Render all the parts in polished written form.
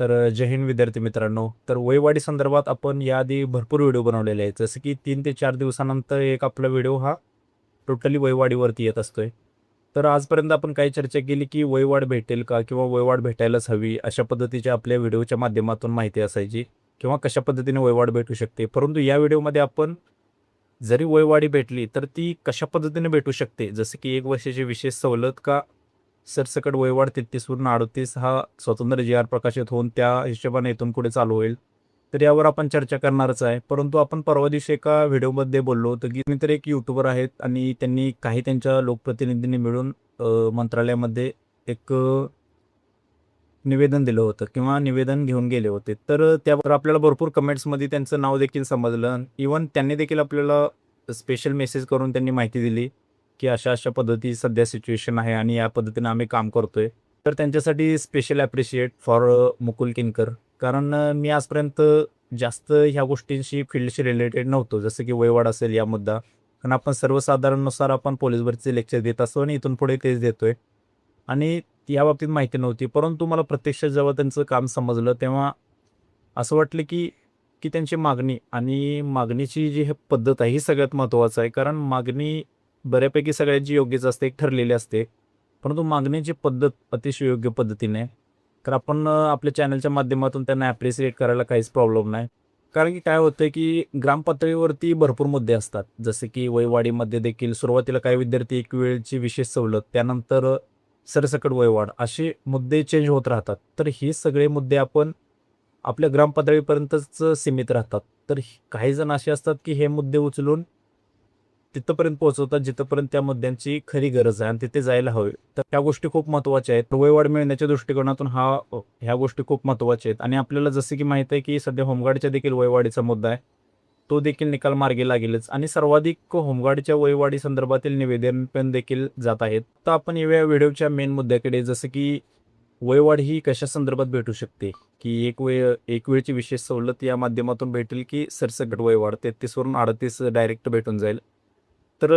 जय हिंद विद्यार्थी मित्रांनो. वयवाढी संदर्भात आपण याआधी भरपूर व्हिडिओ बनवलेले आहेत. जसं की 3 ते 4 दिवसानंतर एक आपला व्हिडिओ हा टोटली वयवाढीवरती येत असतोय. तर आजपर्यंत आपण काही चर्चा केली की वयवाढ भेटेल का? किंवा वयवाढ भेटायलाच हवी, अशा पद्धतीच्या आपल्या व्हिडिओच्या माध्यमातून माहिती असायची किंवा कशा पद्धतीने वयवाढ भेटू शकते. परंतु या व्हिडिओमध्ये आपण जरी वयवाढी भेटली तर ती कशा पद्धतीने भेटू शकते, जसं की 1 वर्षाची विशेष सवलत का सरसकट वयवाढ 33 वरून 38 हा स्वतंत्र जी आर प्रकाशित होऊन त्या हिशोबाने इथून पुढे चालू होईल. तर यावर आपण चर्चा करणारच आहे. परंतु आपण परवा दिवशी एका व्हिडिओमध्ये बोललो होतो की मी तर एक यूट्यूबर आहेत आणि त्यांनी काही त्यांच्या लोकप्रतिनिधींनी मिळून मंत्रालयामध्ये एक निवेदन दिलं होतं किंवा निवेदन घेऊन गेले होते. त्यावर आपल्याला भरपूर कमेंट्समध्ये त्यांचं नाव देखील समजलं. इव्हन त्यांनी देखील आपल्याला स्पेशल मेसेज करून त्यांनी माहिती दिली, की अशा-अशा पद्धती सध्या सिच्युएशन आहे आणि या पद्धतीने आम्ही काम करतोय. तर त्यांच्यासाठी स्पेशल ॲप्रिशिएट फॉर मुकुल किनकर. कारण मी आजपर्यंत जास्त ह्या गोष्टींशी फील्डशी रिलेटेड नव्हतो. जसं की वयवाढ असेल या मुद्दा. कारण आपण सर्वसाधारणनुसार आपण पोलीस भरतीचे लेक्चर देत असतो आणि इथून पुढे तेच देतोय. आणि याबाबतीत माहिती नव्हती. परंतु मला प्रत्यक्षात जेव्हा त्यांचं काम समजलं, तेव्हा असं वाटलं की की त्यांची मागणी आणि मागणीची जी हे पद्धत आहे, ही सगळ्यात महत्त्वाचं आहे. कारण मागणी बऱ्यापैकी सगळ्यांची योग्यच असते, एक ठरलेली असते. परंतु मागण्याची पद्धत अतिशय योग्य पद्धतीने आहे. तर आपण आपल्या चॅनलच्या माध्यमातून त्यांना ॲप्रिशिएट करायला काहीच प्रॉब्लेम नाही. कारण की काय होतं की ग्रामपातळीवरती भरपूर मुद्दे असतात. जसे की वयवाढीमध्ये देखील सुरुवातीला काही विद्यार्थी एक वेळची विशेष सवलत, त्यानंतर सरसकट वयवाढ असे मुद्दे चेंज होत राहतात. तर हे सगळे मुद्दे आपण आपल्या ग्रामपातळीपर्यंतच सीमित राहतात. काही जण असे असतात, की हे मुद्दे उचलून तिथपर्यंत पोहोचवतात, जिथपर्यंत त्या मुद्द्यांची खरी गरज आहे आणि तिथे जायला हवे. तर ह्या गोष्टी खूप महत्त्वाच्या आहेत. वयवाढ मिळण्याच्या दृष्टिकोनातून ह्या गोष्टी खूप महत्त्वाच्या आहेत आणि आपल्याला जसं की माहीत आहे, की सध्या होमगार्डच्या देखील वयवाढीचा मुद्दा आहे. तो देखील निकाल मार्गी लागेलच आणि सर्वाधिक होमगार्डच्या वयवाढी संदर्भातील निवेदन पण देखील जात आहेत. तर आपण येऊया व्हिडिओच्या मेन मुद्द्याकडे, जसं की वयवाढ ही कशा संदर्भात भेटू शकते, की एक वेळची विशेष सवलत या माध्यमातून भेटेल, की सरसकट वयवाढ 33 वरून 38 डायरेक्ट भेटून जाईल. तर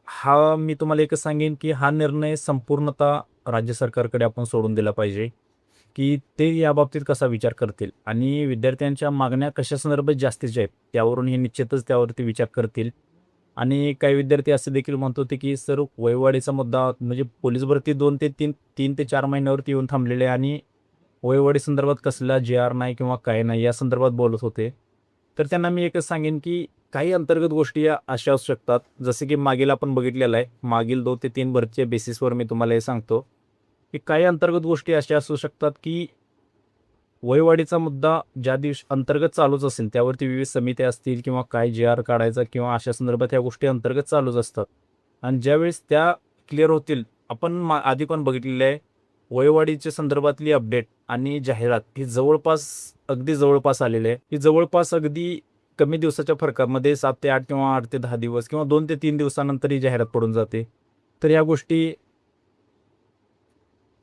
हा मी तुम्हाला एकच सांगेन, की हा निर्णय संपूर्णतः राज्य सरकारकडे आपण सोडून दिला पाहिजे, की ते याबाबतीत कसा विचार करतील आणि विद्यार्थ्यांच्या मागण्या कशा संदर्भात जास्तीच्या आहेत, त्यावरून हे निश्चितच त्यावरती विचार करतील. आणि काही विद्यार्थी असे देखील म्हणत होते, की सर वयवाढीचा मुद्दा म्हणजे पोलीस भरती 3 ते 4 महिन्यावरती येऊन थांबलेले आहे आणि वयवाढी संदर्भात कसला जी-आर नाही किंवा काय नाही या संदर्भात बोलत होते. तर त्यांना मी एकच सांगेन, की काही अंतर्गत गोष्टी या अशा असू शकतात, जसे की मागील आपण बघितलेलं आहे. मागील 2 ते 3 भरतीच्या बेसिसवर मी तुम्हाला हे सांगतो, की काही अंतर्गत गोष्टी अशा असू शकतात, की वयवाढीचा मुद्दा ज्या दिवशी अंतर्गत चालूच असेल, त्यावरती विविध समित्या असतील किंवा काय जी-आर काढायचा किंवा अशा संदर्भात ह्या गोष्टी अंतर्गत चालूच असतात. आणि ज्यावेळेस त्या क्लिअर होतील, आपण आधी पण बघितलेलं आहे, वयवाढीच्या संदर्भातली अपडेट आणि जाहिरात ही अगदी जवळपास आलेली आहे. ही जवळपास अगदी कमी दिवसाच्या फरकामध्ये 7 ते 8 किंवा 8 ते 10 दिवस किंवा 2 ते 3 दिवसानंतर ही जाहिरात पडून जाते. तर ह्या गोष्टी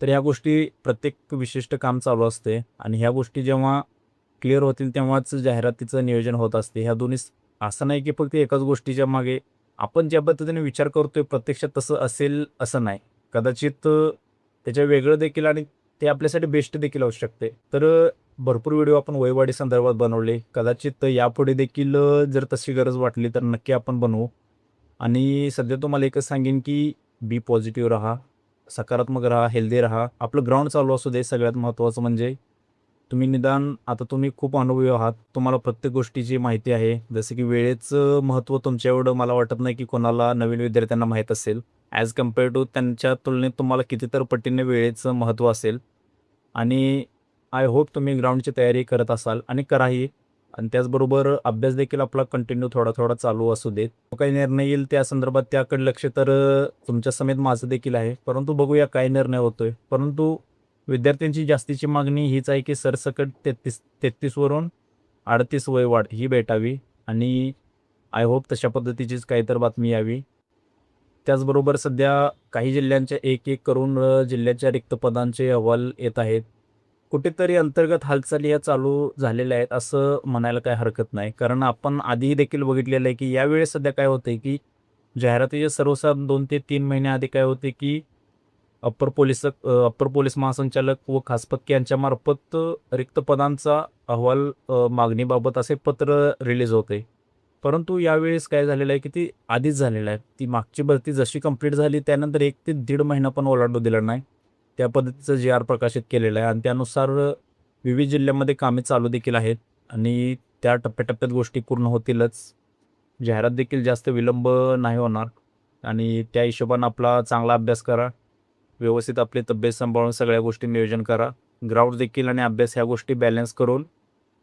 तर ह्या गोष्टी प्रत्येक विशिष्ट काम चालू असते आणि ह्या गोष्टी जेव्हा क्लिअर होतील तेव्हाच जाहिरातीचं नियोजन होत असते. ह्या दोन्ही असं नाही की फक्त एकाच गोष्टीच्या मागे आपण ज्या पद्धतीने विचार करतोय प्रत्यक्षात तसं असेल असं नाही. कदाचित त्याच्या वेगळं देखील आणि ते आपल्यासाठी बेस्ट देखील असू शकते. भरपूर व्हिडिओ आपण वयवाढी संदर्भात बनवले. कदाचित यापुढे देखील जर तशी गरज वाटली तर नक्की आपण बनवू. आणि सध्या तुम्हाला एकच सांगेन की बी पॉझिटिव्ह राहा, सकारात्मक राहा, हेल्दी राहा. आपलं ग्राउंड चालू असू दे. सगळ्यात महत्त्वाचं म्हणजे तुम्ही निदान आता तुम्ही खूप अनुभवी आहात. तुम्हाला प्रत्येक गोष्टीची माहिती आहे. जसं की वेळेचं महत्त्व तुमच्या एवढं मला वाटत नाही की कोणाला नवीन विद्यार्थ्यांना माहीत असेल. ॲज कंपेअर टू त्यांच्या तुलनेत तुम्हाला कितीतर पटीने वेळेचं महत्त्व असेल आणि आय होप तुम्ही ग्राउंडची तयारी करत असाल आणि कराही. आणि त्याचबरोबर अभ्यास देखील आपला कंटिन्यू थोडा-थोडा चालू असू देत. जो काही निर्णय येईल त्या संदर्भात त्याकडे लक्ष तर तुमच्या समेत माझं देखील आहे. परंतु बघूया काय निर्णय होतोय. परंतु विद्यार्थ्यांची जास्तीची मागणी हीच आहे की सरसकट 33 वरून 38 वयवाढ ही भेटावी आणि आय होप तशा पद्धतीचीच काहीतरी बातमी यावी. त्याचबरोबर सध्या काही जिल्ह्यांच्या एक करून जिल्ह्याच्या रिक्त पदांचे अहवाल येत आहेत. कुठेतरी अंतर्गत हालचाली या चालू झालेल्या आहेत असं म्हणायला काही हरकत नाही. कारण आपण आधीही देखील बघितलेलं आहे की यावेळेस सध्या काय होतंय की जाहिरातीच्या सर्वसाधारण 2 ते 3 महिन्याआधी काय होते की अप्पर पोलीस महासंचालक व खास पथके यांच्यामार्फत रिक्त पदांचा अहवाल मागणीबाबत असे पत्र रिलीज होते. परंतु यावेळेस काय झालेलं आहे की ती आधीच झालेलं आहे. ती मागची भरती जशी कंप्लीट झाली त्यानंतर 1 ते दीड महिना पण ओलांडू दिला नाही. त्या पद्धतीचं जी-आर प्रकाशित केलेलं आहे आणि त्यानुसार विविध जिल्ह्यांमध्ये कामे चालू देखील आहेत आणि त्या टप्प्याटप्प्यात गोष्टी पूर्ण होतीलच. जाहिरात देखील जास्त विलंब नाही होणार आणि त्या हिशोबानं आपला चांगला अभ्यास करा. व्यवस्थित आपली तब्येत सांभाळून सगळ्या गोष्टी नियोजन करा. ग्राउंड देखील आणि अभ्यास ह्या गोष्टी बॅलन्स करून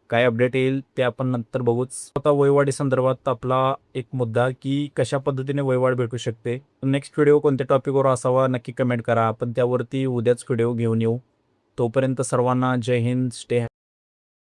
काय अपडेट येईल ते आपण नंतर बघूच. आता वयवाढी संदर्भात आपला एक मुद्दा की कशा पद्धतीने वयवाढ भेटू शकते. नेक्स्ट व्हिडिओ कोणत्या टॉपिकवर असावा नक्की कमेंट करा. आपण त्यावरती उद्याच व्हिडिओ घेऊन येऊ. तोपर्यंत सर्वांना जय हिंद. स्टे